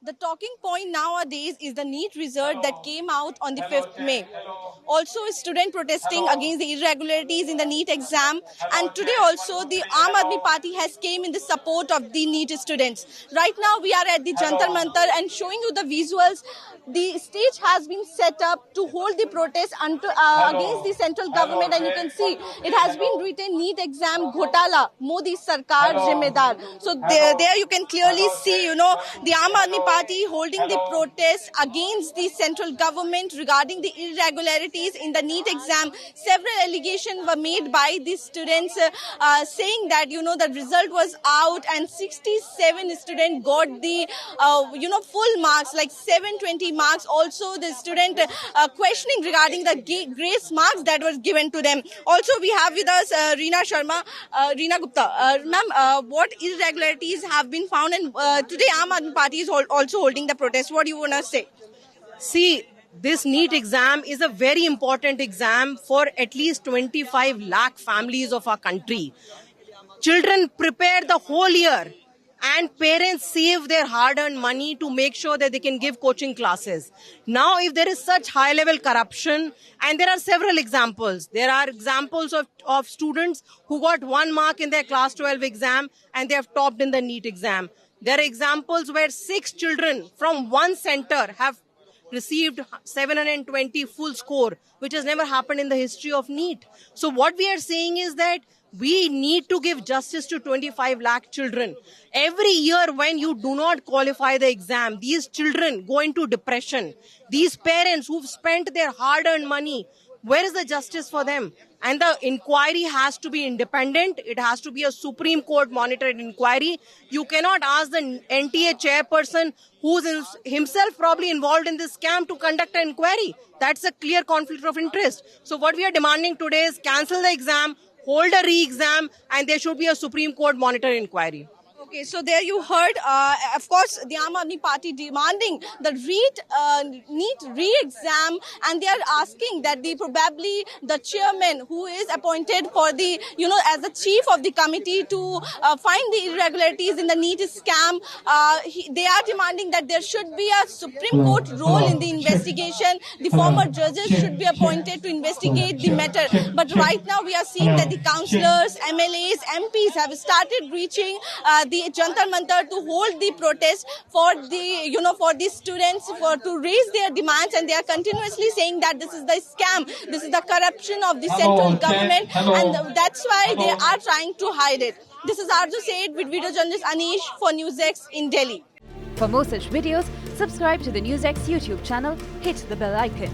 The talking point nowadays is the NEET result that came out on the 5th May. Also, a student protesting against the irregularities in the NEET exam. And today also, the Aam Aadmi Party has came in the support of the NEET students. Right now, we are at the Jantar Mantar and showing you the visuals. The stage has been set up to hold the protest against the central government, and you can see it has been written NEET exam Ghotala, Modi Sarkar Zimmedar. So there you can clearly see, the Aam Aadmi Party holding the protest against the central government regarding the irregularities in the NEET exam. Several allegations were made by the students saying that, the result was out and 67 students got the, full marks, like 720 marks. Also, the student questioning regarding the grace marks that was given to them. Also, we have with us Reena Gupta. Ma'am, what irregularities have been found? And today, Aam Aadmi Party is also holding the protest. What do you want to say? See, this NEET exam is a very important exam for at least 25 lakh families of our country. Children prepare the whole year and parents save their hard-earned money to make sure that they can give coaching classes. Now, if there is such high-level corruption, and there are several examples. There are examples of students who got 1 mark in their class 12 exam and they have topped in the NEET exam. There are examples where 6 children from one center have received 720 full score, which has never happened in the history of NEET. So what we are saying is that we need to give justice to 25 lakh children. Every year when you do not qualify the exam, these children go into depression. These parents who've spent their hard-earned money, where is the justice for them? And the inquiry has to be independent. It has to be a Supreme Court monitored inquiry. You cannot ask the NTA chairperson, who's himself probably involved in this scam, to conduct an inquiry. That's a clear conflict of interest. So what we are demanding today is cancel the exam, hold a re-exam, and there should be a Supreme Court monitored inquiry. Okay, so there you heard, of course, the Aam Aadmi Party demanding the NEET re-exam, and they are asking that probably the chairman who is appointed for the, as the chief of the committee to find the irregularities in the NEET scam, they are demanding that there should be a Supreme Court role in the investigation. The former judges should be appointed to investigate the matter. But right now we are seeing that the councillors, MLAs, MPs have started reaching the Jantar Mantar to hold the protest for the, for the students to raise their demands, and they are continuously saying that this is the scam, this is the corruption of the central government, and that's why they are trying to hide it. This is Arju Said with video journalist Anish for NewsX in Delhi. For more such videos, subscribe to the NewsX YouTube channel, hit the bell icon.